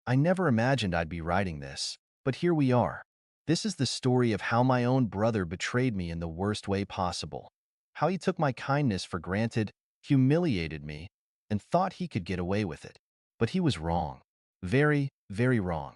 I never imagined I'd be writing this, but here we are. This is the story of how my own brother betrayed me in the worst way possible. How he took my kindness for granted, humiliated me, and thought he could get away with it. But he was wrong. Very, very wrong.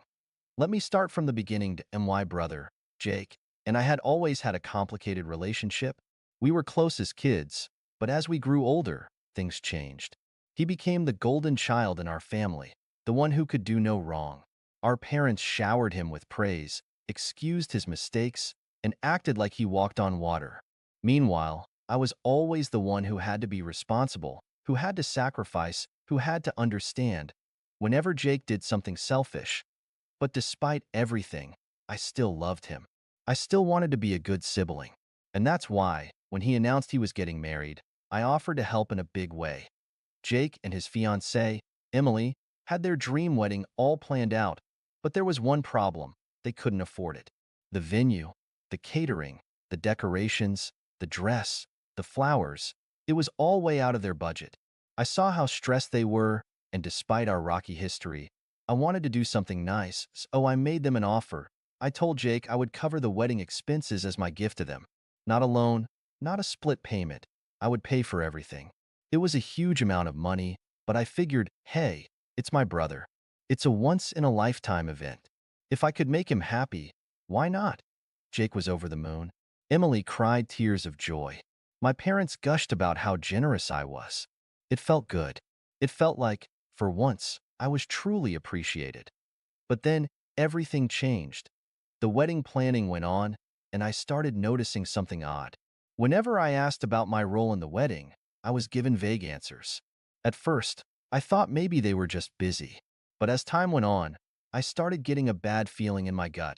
Let me start from the beginning to my brother, Jake, and I had always had a complicated relationship. We were close as kids, but as we grew older, things changed. He became the golden child in our family, the one who could do no wrong. Our parents showered him with praise, excused his mistakes, and acted like he walked on water. Meanwhile, I was always the one who had to be responsible, who had to sacrifice, who had to understand. Whenever Jake did something selfish, but despite everything, I still loved him. I still wanted to be a good sibling. And that's why, when he announced he was getting married, I offered to help in a big way. Jake and his fiancée, Emily, had their dream wedding all planned out, but there was one problem. They couldn't afford it. The venue, the catering, the decorations, the dress, the flowers, it was all way out of their budget. I saw how stressed they were, and despite our rocky history, I wanted to do something nice, so I made them an offer. I told Jake I would cover the wedding expenses as my gift to them. Not a loan, not a split payment. I would pay for everything. It was a huge amount of money, but I figured, hey, it's my brother. It's a once-in-a-lifetime event. If I could make him happy, why not? Jake was over the moon. Emily cried tears of joy. My parents gushed about how generous I was. It felt good. It felt like, for once, I was truly appreciated. But then, everything changed. The wedding planning went on, and I started noticing something odd. Whenever I asked about my role in the wedding, I was given vague answers. At first, I thought maybe they were just busy. But as time went on, I started getting a bad feeling in my gut.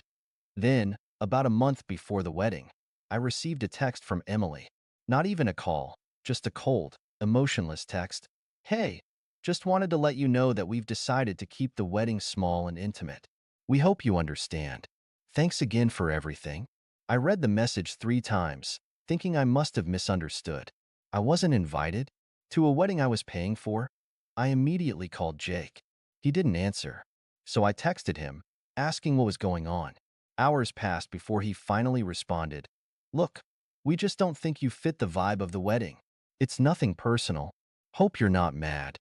Then, about a month before the wedding, I received a text from Emily. Not even a call, just a cold, emotionless text. Hey, just wanted to let you know that we've decided to keep the wedding small and intimate. We hope you understand. Thanks again for everything. I read the message 3 times, thinking I must have misunderstood. I wasn't invited to a wedding I was paying for. I immediately called Jake. He didn't answer, so I texted him, asking what was going on. Hours passed before he finally responded. Look, we just don't think you fit the vibe of the wedding. It's nothing personal. Hope you're not mad.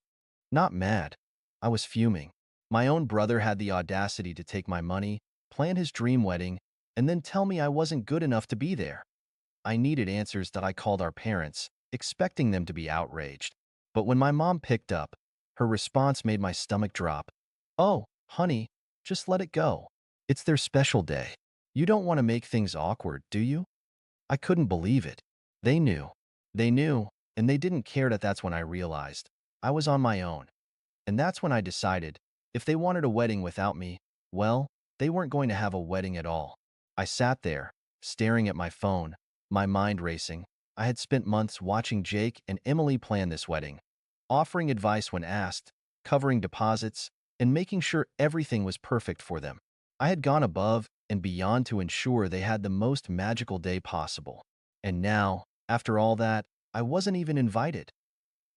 Not mad. I was fuming. My own brother had the audacity to take my money, plan his dream wedding, and then tell me I wasn't good enough to be there. I needed answers that I called our parents, expecting them to be outraged. But when my mom picked up, her response made my stomach drop. Oh, honey, just let it go. It's their special day. You don't want to make things awkward, do you? I couldn't believe it. They knew. They knew, and they didn't care. That's when I realized I was on my own. And that's when I decided, if they wanted a wedding without me, well, they weren't going to have a wedding at all. I sat there, staring at my phone, my mind racing. I had spent months watching Jake and Emily plan this wedding, offering advice when asked, covering deposits, and making sure everything was perfect for them. I had gone above and beyond to ensure they had the most magical day possible. And now, after all that, I wasn't even invited.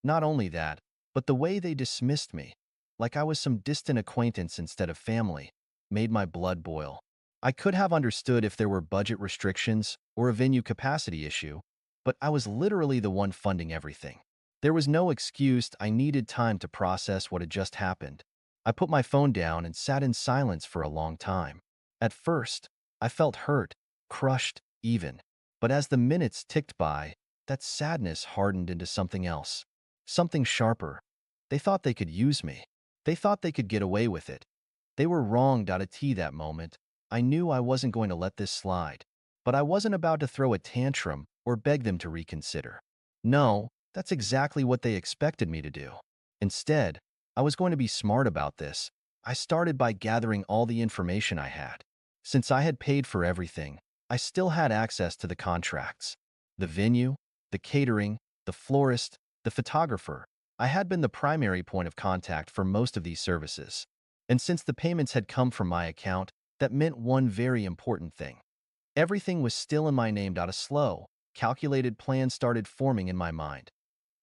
Not only that, but the way they dismissed me, like I was some distant acquaintance instead of family, made my blood boil. I could have understood if there were budget restrictions or a venue capacity issue, but I was literally the one funding everything. There was no excuse. I needed time to process what had just happened. I put my phone down and sat in silence for a long time. At first, I felt hurt, crushed, even. But as the minutes ticked by, that sadness hardened into something else. Something sharper. They thought they could use me. They thought they could get away with it. They were wrong. That moment, I knew I wasn't going to let this slide. But I wasn't about to throw a tantrum or beg them to reconsider. No, that's exactly what they expected me to do. Instead, I was going to be smart about this. I started by gathering all the information I had. Since I had paid for everything, I still had access to the contracts. The venue, the catering, the florist, the photographer. I had been the primary point of contact for most of these services. And since the payments had come from my account, that meant one very important thing. Everything was still in my name. A slow, calculated plan started forming in my mind.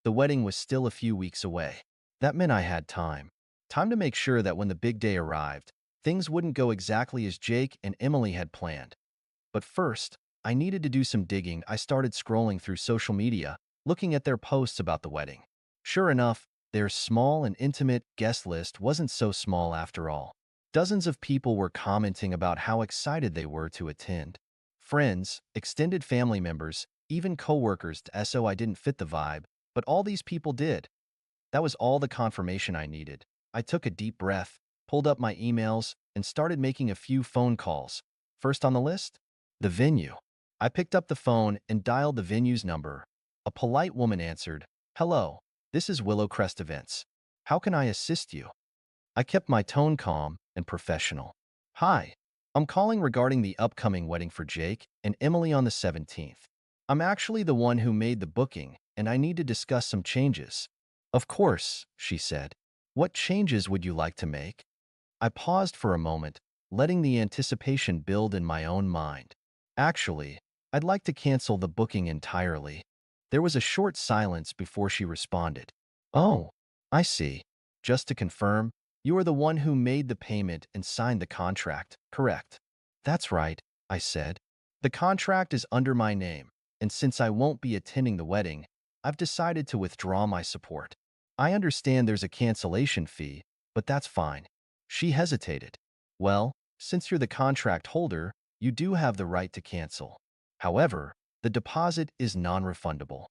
The wedding was still a few weeks away. That meant I had time. Time to make sure that when the big day arrived, things wouldn't go exactly as Jake and Emily had planned. But first, I needed to do some digging. I started scrolling through social media, looking at their posts about the wedding. Sure enough, their small and intimate guest list wasn't so small after all. Dozens of people were commenting about how excited they were to attend. Friends, extended family members, even coworkers, so I didn't fit the vibe, but all these people did. That was all the confirmation I needed. I took a deep breath, pulled up my emails, and started making a few phone calls. First on the list? The venue. I picked up the phone and dialed the venue's number. A polite woman answered, "Hello, this is Willowcrest Events. How can I assist you?" I kept my tone calm and professional. "Hi, I'm calling regarding the upcoming wedding for Jake and Emily on the 17th. I'm actually the one who made the booking, and I need to discuss some changes." "Of course," she said. "What changes would you like to make?" I paused for a moment, letting the anticipation build in my own mind. "Actually, I'd like to cancel the booking entirely." There was a short silence before she responded. "Oh, I see. Just to confirm, you are the one who made the payment and signed the contract, correct?" "That's right," I said. "The contract is under my name, and since I won't be attending the wedding, I've decided to withdraw my support. I understand there's a cancellation fee, but that's fine." She hesitated. "Well, since you're the contract holder, you do have the right to cancel. However, the deposit is non-refundable."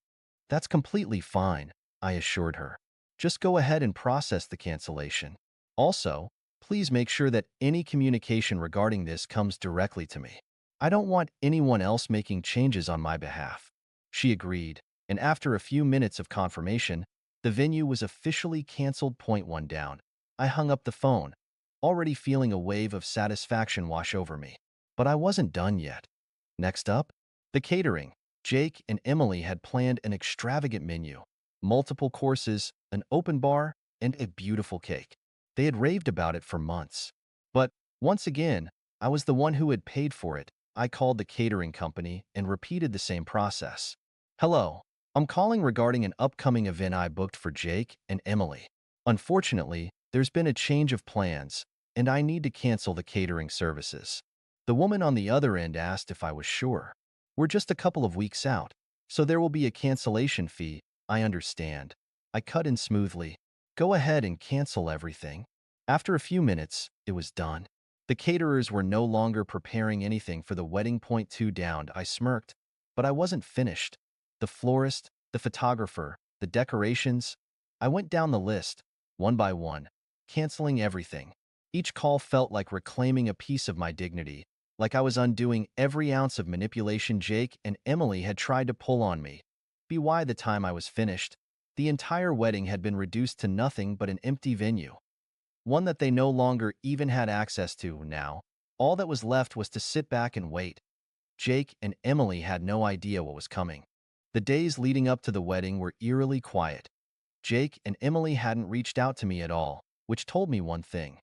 "That's completely fine," I assured her. "Just go ahead and process the cancellation. Also, please make sure that any communication regarding this comes directly to me. I don't want anyone else making changes on my behalf." She agreed, and after a few minutes of confirmation, the venue was officially canceled. Point one down. I hung up the phone, already feeling a wave of satisfaction wash over me. But I wasn't done yet. Next up, the catering. Jake and Emily had planned an extravagant menu, multiple courses, an open bar, and a beautiful cake. They had raved about it for months. But once again, I was the one who had paid for it. I called the catering company and repeated the same process. "Hello, I'm calling regarding an upcoming event I booked for Jake and Emily. Unfortunately, there's been a change of plans, and I need to cancel the catering services." The woman on the other end asked if I was sure. "We're just a couple of weeks out, so there will be a cancellation fee. I understand." I cut in smoothly. "Go ahead and cancel everything." After a few minutes, it was done. The caterers were no longer preparing anything for the wedding. Point two down. I smirked, but I wasn't finished. The florist, the photographer, the decorations. I went down the list, one by one, canceling everything. Each call felt like reclaiming a piece of my dignity, like I was undoing every ounce of manipulation Jake and Emily had tried to pull on me. By the time I was finished, the entire wedding had been reduced to nothing but an empty venue, one that they no longer even had access to now. All that was left was to sit back and wait. Jake and Emily had no idea what was coming. The days leading up to the wedding were eerily quiet. Jake and Emily hadn't reached out to me at all, which told me one thing.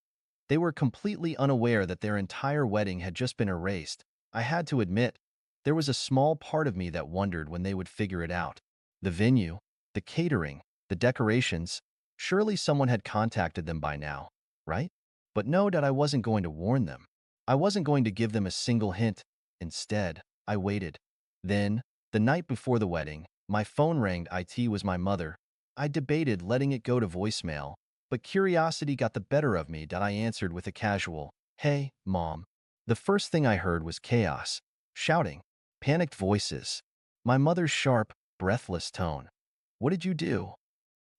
They were completely unaware that their entire wedding had just been erased. I had to admit, there was a small part of me that wondered when they would figure it out. The venue, the catering, the decorations, surely someone had contacted them by now, right? But no, that I wasn't going to warn them. I wasn't going to give them a single hint. Instead, I waited. Then, the night before the wedding, my phone rang. It was my mother. I debated letting it go to voicemail, but curiosity got the better of me. That I answered with a casual, "Hey, Mom." The first thing I heard was chaos, shouting, panicked voices. My mother's sharp, breathless tone. "What did you do?"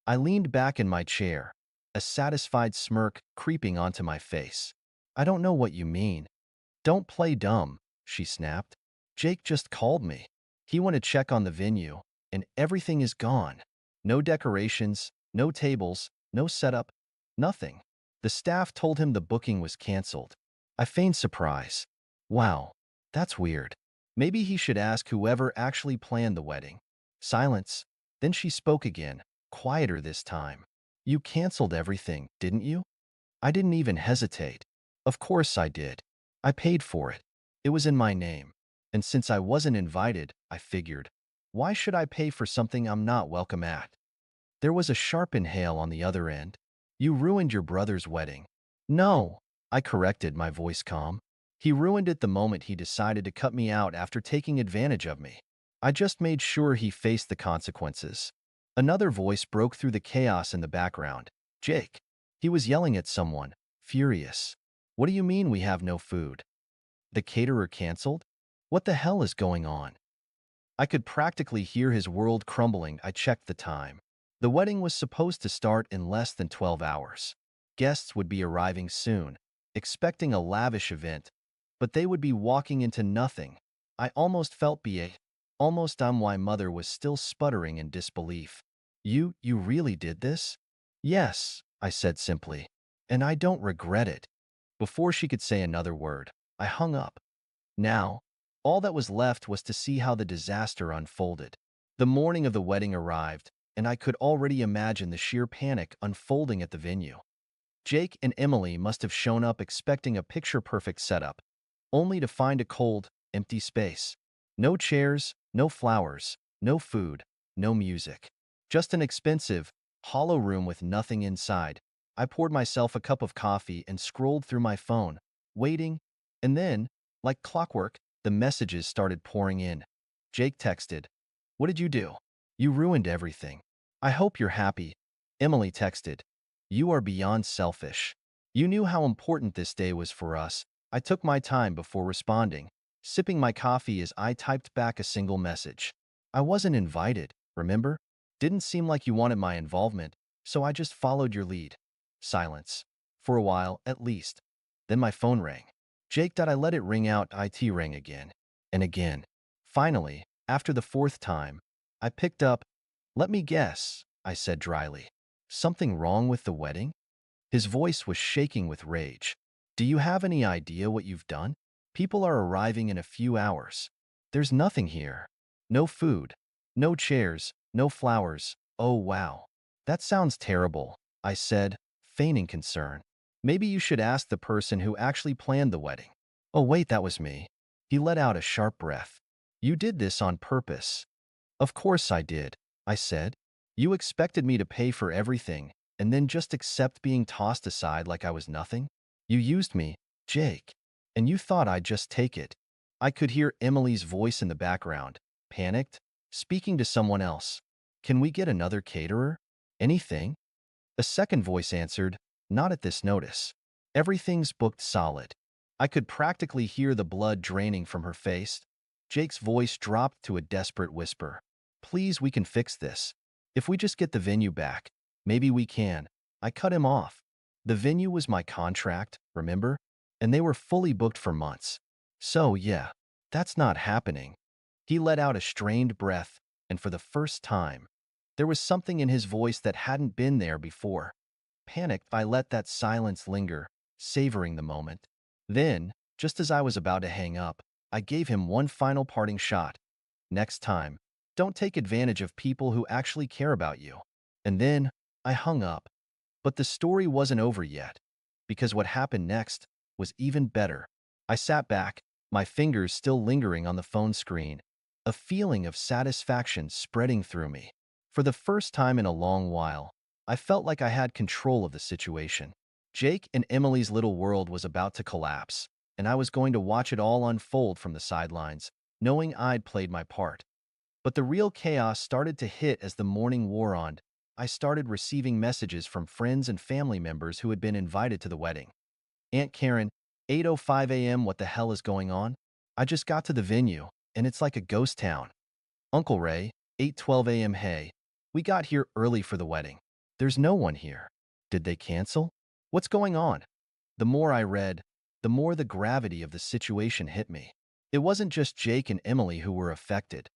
I leaned back in my chair, a satisfied smirk creeping onto my face. "I don't know what you mean." "Don't play dumb," she snapped. "Jake just called me. He wanted to check on the venue, and everything is gone. No decorations, no tables, no setup, nothing. The staff told him the booking was canceled." I feigned surprise. "Wow, that's weird. Maybe he should ask whoever actually planned the wedding." Silence. Then she spoke again, quieter this time. "You canceled everything, didn't you?" I didn't even hesitate. Of course I did. I paid for it. It was in my name. And since I wasn't invited, I figured, why should I pay for something I'm not welcome at? There was a sharp inhale on the other end. You ruined your brother's wedding. No, I corrected, my voice calm. He ruined it the moment he decided to cut me out after taking advantage of me. I just made sure he faced the consequences. Another voice broke through the chaos in the background. Jake. He was yelling at someone, furious. What do you mean we have no food? The caterer canceled? What the hell is going on? I could practically hear his world crumbling. I checked the time. The wedding was supposed to start in less than 12 hours. Guests would be arriving soon, expecting a lavish event, but they would be walking into nothing. I almost felt almost why mother was still sputtering in disbelief. You really did this? Yes, I said simply, and I don't regret it. Before she could say another word, I hung up. Now, all that was left was to see how the disaster unfolded. The morning of the wedding arrived, and I could already imagine the sheer panic unfolding at the venue. Jake and Emily must have shown up expecting a picture-perfect setup, only to find a cold, empty space. No chairs, no flowers, no food, no music. Just an expensive, hollow room with nothing inside. I poured myself a cup of coffee and scrolled through my phone, waiting, and then, like clockwork, the messages started pouring in. Jake texted, "What did you do? You ruined everything. I hope you're happy." Emily texted, "You are beyond selfish. You knew how important this day was for us." I took my time before responding, sipping my coffee as I typed back a single message. "I wasn't invited, remember? Didn't seem like you wanted my involvement, so I just followed your lead." Silence. For a while, at least. Then my phone rang. Jake, I let it ring out. It rang again and again. Finally, after the fourth time, I picked up. "Let me guess," I said dryly. "Something wrong with the wedding?" His voice was shaking with rage. "Do you have any idea what you've done? People are arriving in a few hours. There's nothing here. No food, no chairs, no flowers. Oh, wow. That sounds terrible," I said, feigning concern. "Maybe you should ask the person who actually planned the wedding." "Oh, wait, that was me." He let out a sharp breath. "You did this on purpose." "Of course I did," I said. "You expected me to pay for everything and then just accept being tossed aside like I was nothing? You used me, Jake, and you thought I'd just take it." I could hear Emily's voice in the background, panicked, speaking to someone else. "Can we get another caterer? Anything?" A second voice answered, "Not at this notice. Everything's booked solid." I could practically hear the blood draining from her face. Jake's voice dropped to a desperate whisper. "Please, we can fix this. If we just get the venue back, maybe we can." I cut him off. The venue was my contract, remember? And they were fully booked for months. So, yeah, that's not happening. He let out a strained breath, and for the first time, there was something in his voice that hadn't been there before. Panicked, I let that silence linger, savoring the moment. Then, just as I was about to hang up, I gave him one final parting shot. "Next time, don't take advantage of people who actually care about you." And then, I hung up. But the story wasn't over yet, because what happened next was even better. I sat back, my fingers still lingering on the phone screen, a feeling of satisfaction spreading through me. For the first time in a long while, I felt like I had control of the situation. Jake and Emily's little world was about to collapse, and I was going to watch it all unfold from the sidelines, knowing I'd played my part. But the real chaos started to hit as the morning wore on. I started receiving messages from friends and family members who had been invited to the wedding. "Aunt Karen, 8:05 a.m. What the hell is going on? I just got to the venue, and it's like a ghost town." "Uncle Ray, 8:12 a.m. Hey, we got here early for the wedding. There's no one here. Did they cancel? What's going on?" The more I read, the more the gravity of the situation hit me. It wasn't just Jake and Emily who were affected.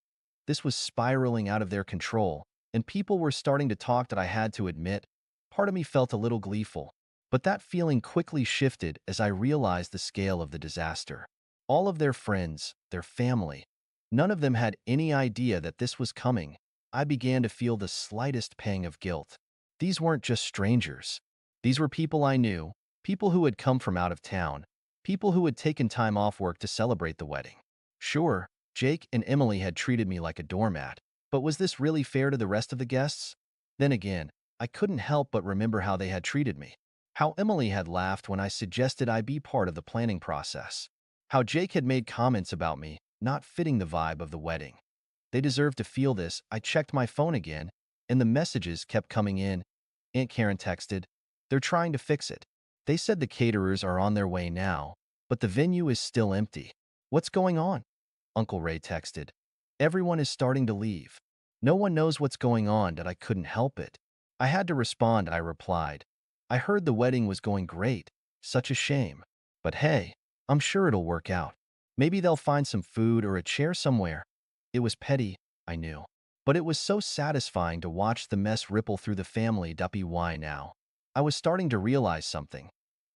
This was spiraling out of their control, and people were starting to talk that I had to admit. Part of me felt a little gleeful, but that feeling quickly shifted as I realized the scale of the disaster. All of their friends, their family, none of them had any idea that this was coming. I began to feel the slightest pang of guilt. These weren't just strangers. These were people I knew, people who had come from out of town, people who had taken time off work to celebrate the wedding. Sure, Jake and Emily had treated me like a doormat, but was this really fair to the rest of the guests? Then again, I couldn't help but remember how they had treated me. How Emily had laughed when I suggested I be part of the planning process. How Jake had made comments about me not fitting the vibe of the wedding. They deserved to feel this. I checked my phone again, and the messages kept coming in. Aunt Karen texted, "They're trying to fix it. They said the caterers are on their way now, but the venue is still empty. What's going on?" Uncle Ray texted, "Everyone is starting to leave. No one knows what's going on," that I couldn't help it. I had to respond. I replied, "I heard the wedding was going great. Such a shame. But hey, I'm sure it'll work out. Maybe they'll find some food or a chair somewhere." It was petty, I knew. But it was so satisfying to watch the mess ripple through the family. Why now? I was starting to realize something.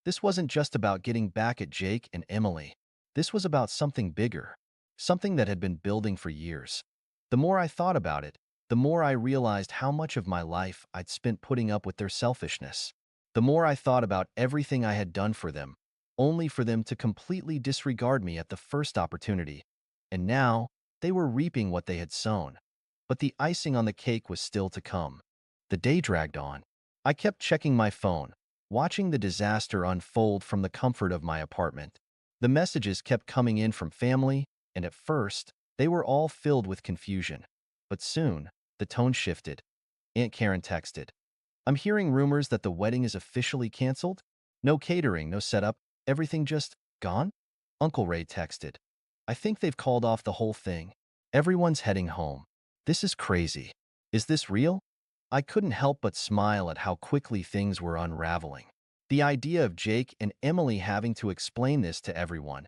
This wasn't just about getting back at Jake and Emily. This was about something bigger, something that had been building for years. The more I thought about it, the more I realized how much of my life I'd spent putting up with their selfishness. The more I thought about everything I had done for them, only for them to completely disregard me at the first opportunity. And now, they were reaping what they had sown. But the icing on the cake was still to come. The day dragged on. I kept checking my phone, watching the disaster unfold from the comfort of my apartment. The messages kept coming in from family, and at first, they were all filled with confusion. But soon, the tone shifted. Aunt Karen texted, "I'm hearing rumors that the wedding is officially canceled. No catering, no setup, everything just gone?" Uncle Ray texted, "I think they've called off the whole thing. Everyone's heading home. This is crazy. Is this real?" I couldn't help but smile at how quickly things were unraveling. The idea of Jake and Emily having to explain this to everyone,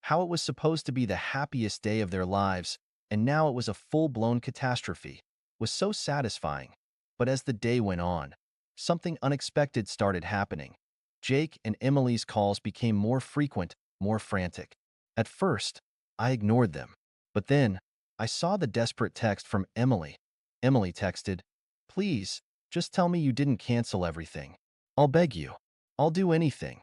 how it was supposed to be the happiest day of their lives, and now it was a full-blown catastrophe, was so satisfying. But as the day went on, something unexpected started happening. Jake and Emily's calls became more frequent, more frantic. At first, I ignored them. But then, I saw the desperate text from Emily. Emily texted, "Please, just tell me you didn't cancel everything. I'll beg you. I'll do anything."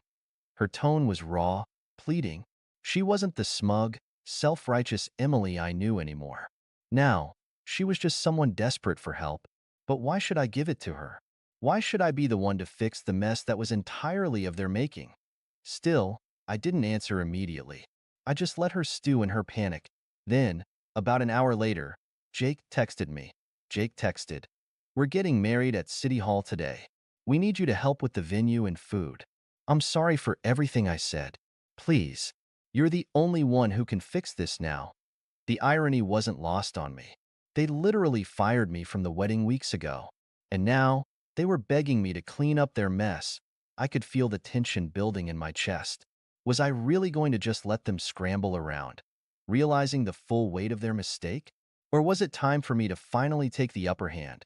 Her tone was raw, pleading. She wasn't the smug, self-righteous Emily I knew anymore. Now, she was just someone desperate for help. But why should I give it to her? Why should I be the one to fix the mess that was entirely of their making? Still, I didn't answer immediately. I just let her stew in her panic. Then, about an hour later, Jake texted me. Jake texted, "We're getting married at City Hall today. We need you to help with the venue and food. I'm sorry for everything I said. Please, you're the only one who can fix this now." The irony wasn't lost on me. They literally fired me from the wedding weeks ago. And now, they were begging me to clean up their mess. I could feel the tension building in my chest. Was I really going to just let them scramble around, realizing the full weight of their mistake? Or was it time for me to finally take the upper hand?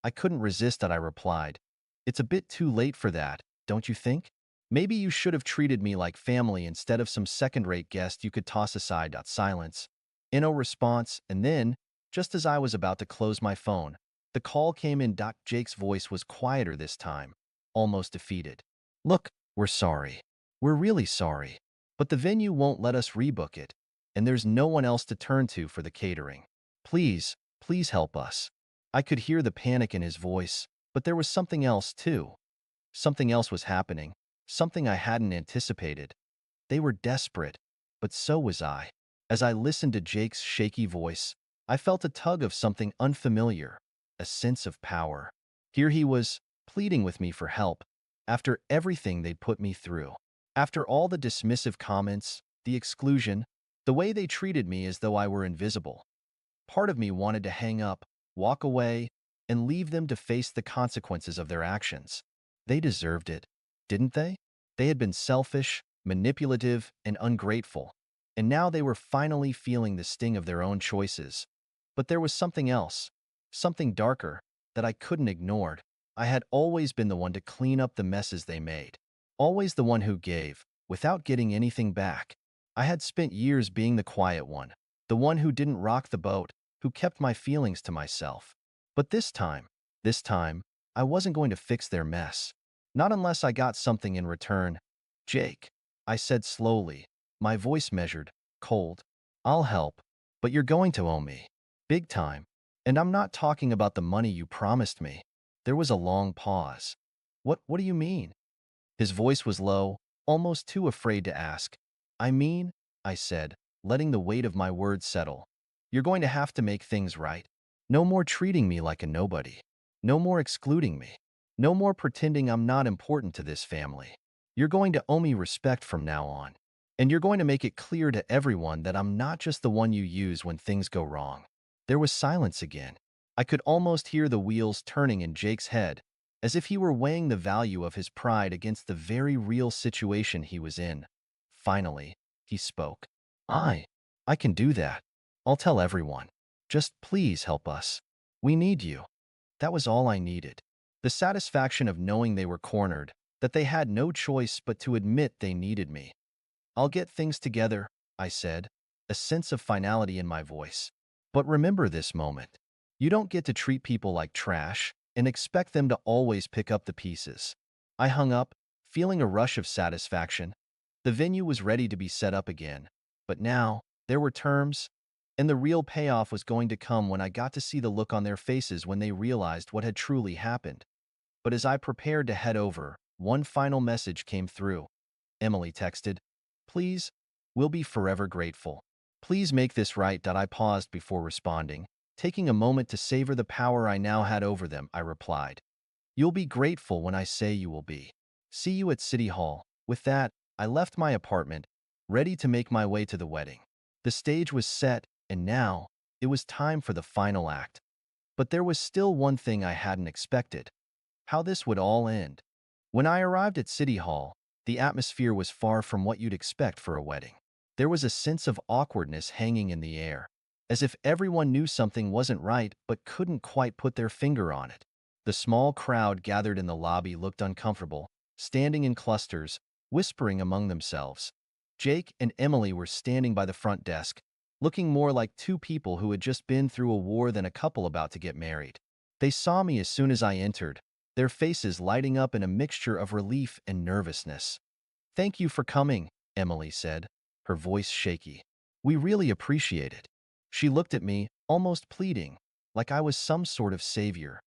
I couldn't resist that. I replied, "It's a bit too late for that, don't you think? Maybe you should have treated me like family instead of some second-rate guest you could toss aside." Silence. No response, and then, just as I was about to close my phone, the call came in. Jake's voice was quieter this time, almost defeated. "Look, we're sorry. We're really sorry. But the venue won't let us rebook it, and there's no one else to turn to for the catering. Please, please help us." I could hear the panic in his voice, but there was something else too. Something else was happening, something I hadn't anticipated. They were desperate, but so was I. As I listened to Jake's shaky voice, I felt a tug of something unfamiliar, a sense of power. Here he was, pleading with me for help, after everything they'd put me through. After all the dismissive comments, the exclusion, the way they treated me as though I were invisible. Part of me wanted to hang up, walk away, and leave them to face the consequences of their actions. They deserved it, didn't they? They had been selfish, manipulative, and ungrateful, and now they were finally feeling the sting of their own choices. But there was something else, something darker, that I couldn't ignore. I had always been the one to clean up the messes they made, always the one who gave, without getting anything back. I had spent years being the quiet one, the one who didn't rock the boat, who kept my feelings to myself. But this time, I wasn't going to fix their mess. Not unless I got something in return. "Jake," I said slowly, my voice measured, cold, "I'll help, but you're going to owe me. Big time. And I'm not talking about the money you promised me. There was a long pause. What do you mean? His voice was low, almost too afraid to ask. I mean, I said, letting the weight of my words settle. You're going to have to make things right. No more treating me like a nobody. No more excluding me. No more pretending I'm not important to this family. You're going to owe me respect from now on. And you're going to make it clear to everyone that I'm not just the one you use when things go wrong. There was silence again. I could almost hear the wheels turning in Jake's head, as if he were weighing the value of his pride against the very real situation he was in. Finally, he spoke. I can do that. I'll tell everyone. Just please help us. We need you. That was all I needed. The satisfaction of knowing they were cornered, that they had no choice but to admit they needed me. I'll get things together, I said, a sense of finality in my voice. But remember this moment. You don't get to treat people like trash and expect them to always pick up the pieces. I hung up, feeling a rush of satisfaction. The venue was ready to be set up again. But now, there were terms, and the real payoff was going to come when I got to see the look on their faces when they realized what had truly happened. But as I prepared to head over, one final message came through. Emily texted, Please, we'll be forever grateful. Please make this right. I paused before responding. Taking a moment to savor the power I now had over them, I replied, You'll be grateful when I say you will be. See you at City Hall. With that, I left my apartment, ready to make my way to the wedding. The stage was set, and now, it was time for the final act. But there was still one thing I hadn't expected: how this would all end. When I arrived at City Hall, the atmosphere was far from what you'd expect for a wedding. There was a sense of awkwardness hanging in the air, as if everyone knew something wasn't right but couldn't quite put their finger on it. The small crowd gathered in the lobby looked uncomfortable, standing in clusters, whispering among themselves. Jake and Emily were standing by the front desk, looking more like two people who had just been through a war than a couple about to get married. They saw me as soon as I entered, their faces lighting up in a mixture of relief and nervousness. Thank you for coming, Emily said, her voice shaky. We really appreciate it. She looked at me, almost pleading, like I was some sort of savior.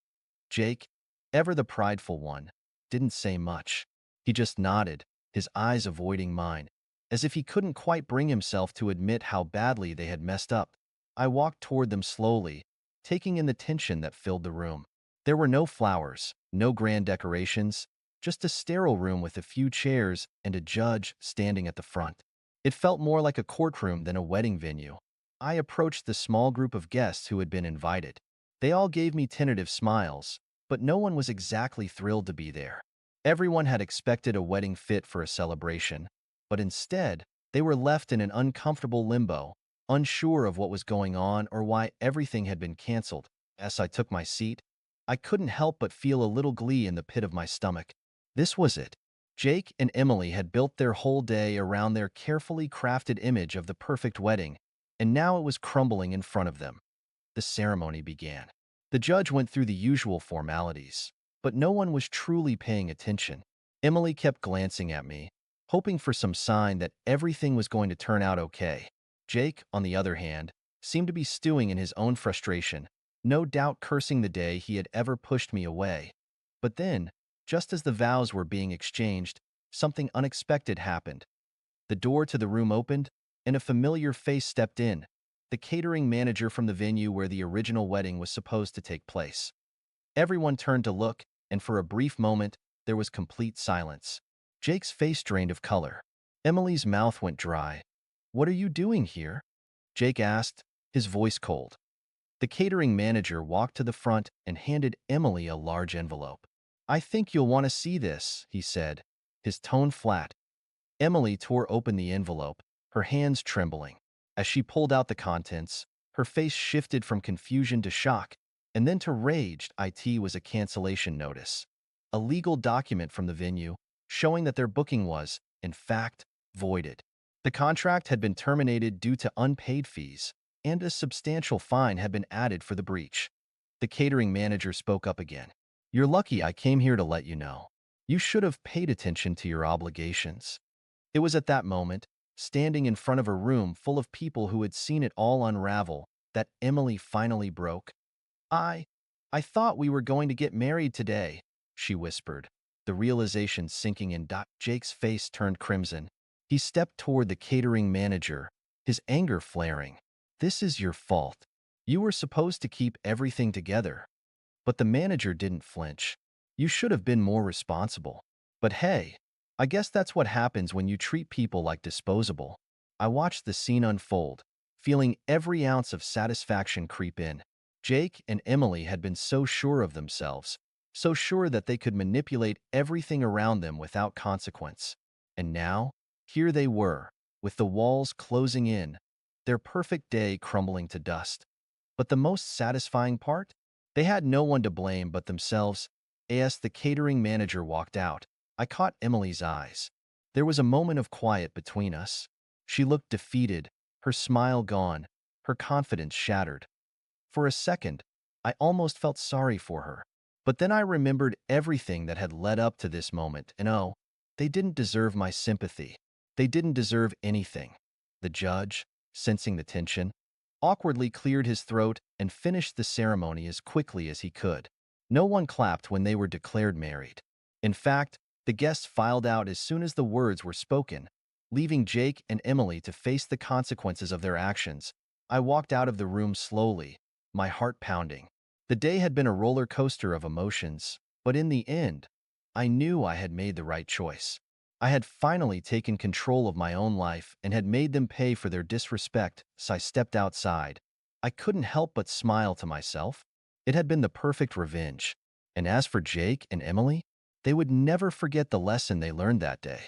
Jake, ever the prideful one, didn't say much. He just nodded, his eyes avoiding mine, as if he couldn't quite bring himself to admit how badly they had messed up. I walked toward them slowly, taking in the tension that filled the room. There were no flowers, no grand decorations, just a sterile room with a few chairs and a judge standing at the front. It felt more like a courtroom than a wedding venue. I approached the small group of guests who had been invited. They all gave me tentative smiles, but no one was exactly thrilled to be there. Everyone had expected a wedding fit for a celebration, but instead, they were left in an uncomfortable limbo, unsure of what was going on or why everything had been canceled. As I took my seat, I couldn't help but feel a little glee in the pit of my stomach. This was it. Jake and Emily had built their whole day around their carefully crafted image of the perfect wedding, and now it was crumbling in front of them. The ceremony began. The judge went through the usual formalities, but no one was truly paying attention. Emily kept glancing at me, hoping for some sign that everything was going to turn out okay. Jake, on the other hand, seemed to be stewing in his own frustration, no doubt cursing the day he had ever pushed me away. But then, just as the vows were being exchanged, something unexpected happened. The door to the room opened, and a familiar face stepped in, the catering manager from the venue where the original wedding was supposed to take place. Everyone turned to look, and for a brief moment, there was complete silence. Jake's face drained of color. Emily's mouth went dry. What are you doing here? Jake asked, his voice cold. The catering manager walked to the front and handed Emily a large envelope. I think you'll want to see this, he said, his tone flat. Emily tore open the envelope, her hands trembling. As she pulled out the contents, her face shifted from confusion to shock, and then to rage. It was a cancellation notice, a legal document from the venue showing that their booking was, in fact, voided. The contract had been terminated due to unpaid fees, and a substantial fine had been added for the breach. The catering manager spoke up again. You're lucky I came here to let you know. You should have paid attention to your obligations. It was at that moment, standing in front of a room full of people who had seen it all unravel, that Emily finally broke. I I thought we were going to get married today, she whispered, the realization sinking in. Jake's face turned crimson. He stepped toward the catering manager, his anger flaring. This is your fault. You were supposed to keep everything together. But the manager didn't flinch. You should have been more responsible. But hey, I guess that's what happens when you treat people like disposable. I watched the scene unfold, feeling every ounce of satisfaction creep in. Jake and Emily had been so sure of themselves, so sure that they could manipulate everything around them without consequence. And now, here they were, with the walls closing in, their perfect day crumbling to dust. But the most satisfying part? They had no one to blame but themselves. As the catering manager walked out, I caught Emily's eyes. There was a moment of quiet between us. She looked defeated, her smile gone, her confidence shattered. For a second, I almost felt sorry for her. But then I remembered everything that had led up to this moment, and oh, they didn't deserve my sympathy. They didn't deserve anything. The judge, sensing the tension, awkwardly cleared his throat and finished the ceremony as quickly as he could. No one clapped when they were declared married. In fact, the guests filed out as soon as the words were spoken, leaving Jake and Emily to face the consequences of their actions. I walked out of the room slowly, my heart pounding. The day had been a roller coaster of emotions, but in the end, I knew I had made the right choice. I had finally taken control of my own life and had made them pay for their disrespect, so I stepped outside. I couldn't help but smile to myself. It had been the perfect revenge. And as for Jake and Emily, they would never forget the lesson they learned that day.